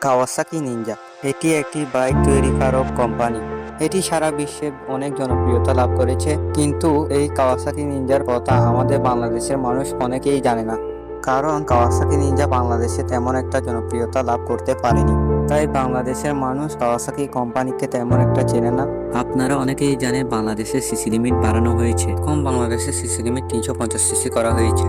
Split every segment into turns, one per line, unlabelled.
Kawasaki Ninja এটি একটি bike তৈরিকারক company. এটি সারা বিশ্বে অনেক জনপ্রিয়তা লাভ করেছে, কিন্তু এই কাওয়াসাকি নিনজার কথা আমাদের বাংলাদেশের মানুষ অনেকেই জানে না, কারণ কাওয়াসাকি নিনজা বাংলাদেশে তেমন একটা জনপ্রিয়তা লাভ করতে পারেনি। তাই বাংলাদেশের মানুষ কাওয়াসাকি কোম্পানিকে তেমন একটা চেনে না। আপনারা অনেকেই জানেন বাংলাদেশে সিসি লিমিট বাড়ানো হয়েছে, কম বাংলাদেশে সিসি লিমিট 350 সিসি করা হয়েছে।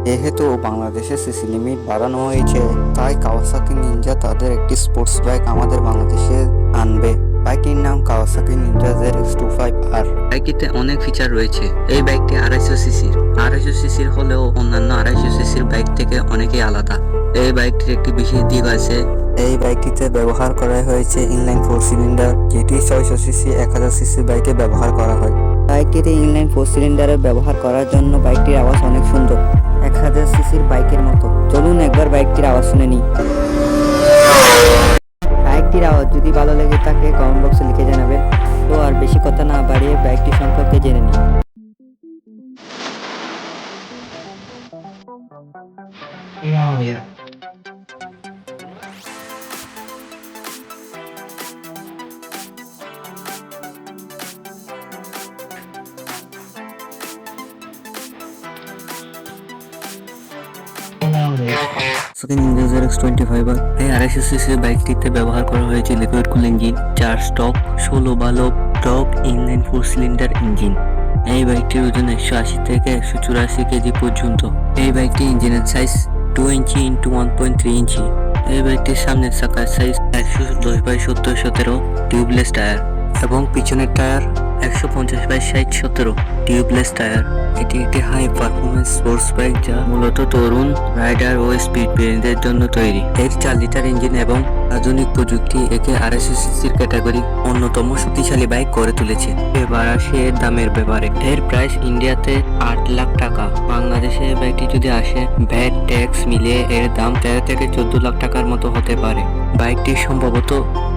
যেহেতু বাংলাদেশে সিসি লিমিট বাড়ানো হয়েছে, তাই কাওয়াসাকি নিনজা তাদের একটি স্পোর্টস বাইক আমাদের বাংলাদেশে আনবে। বাইকটির নাম কাওয়াসাকি নিনজা ZX25R। বাইকটিতে অনেক ফিচার রয়েছে। এই বাইকটি 250 সিসির হলেও অন্যান্য 250 সিসির বাইক থেকে অনেকই আলাদা। এই বাইকটির একটি বিশেষ দিক আছে, এই বাইকটিতে ব্যবহার করা হয়েছে ইনলাইন 4 সিলিন্ডার, যেটি 600 সিসি 1000 সিসির বাইকে ব্যবহার করা হয়। বাইকটিতে ইনলাইন 4 সিলিন্ডারের ব্যবহার করার জন্য বাইকটির আওয়াজ অনেক সুন্দর, 1000 সিসির বাইকের মতো। চলুন একবার বাইকটির আওয়াজ শুনে নিই। বাইকটির আওয়াজ যদি ভালো লেগে থাকে কমেন্ট বক্সে লিখে জানাবেন। তো আর বেশি কথা না বাড়িয়ে বাইকটি সম্পর্কে জেনে নিই। কাওয়াসাকি নিনজা ZX25R এই 250 সিসির বাইকটিতে ব্যবহার করা হয়েছে লিকুইড কুল ইঞ্জিন, 4 স্টক 16 বালক টক ইনলাইন 4 সিলিন্ডার ইঞ্জিন। এই বাইকটির ওজন 180 থেকে 184 কেজি পর্যন্ত। এই বাইকটির ইঞ্জিনের সাইজ 2 ইঞ্চি × 1.3 ইঞ্চি। এই বাইকটির সামনের চাকার সাইজ 110/70/17 টিউবলেস টায়ার এবং পিছনের টায়ার 150/60/17 টিউবলেস টায়ার। এটি একটি হাই পারফরমেন্স স্পোর্টস বাইক যা মূলত তরুণ রাইডার ও স্পিড প্রেমীদের জন্য তৈরি। এর 4 লিটার ইঞ্জিন এবং আধুনিক প্রযুক্তি একে 250 সিসির ক্যাটাগরি অন্যতম শক্তিশালী বাইক করে তুলেছে। এবার আসে এর দামের ব্যাপারে। এর প্রাইস ইন্ডিয়াতে 8 লাখ টাকা। বাংলাদেশে এই বাইকটি যদি আসে, ভ্যাট ট্যাক্স মিলিয়ে এর দাম 13 থেকে 14 লাখ টাকার মতো হতে পারে। বাইকটি সম্ভবত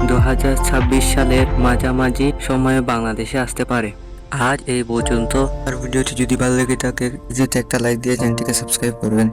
2026 সালের মাঝামাঝি সময়ে বাংলাদেশে আসতে পারে। আজ এই পর্যন্ত। আর ভিডিওটি যদি ভালো লেগে থাকে, একটা লাইক দিয়ে চ্যানেলটিকে সাবস্ক্রাইব করবেন।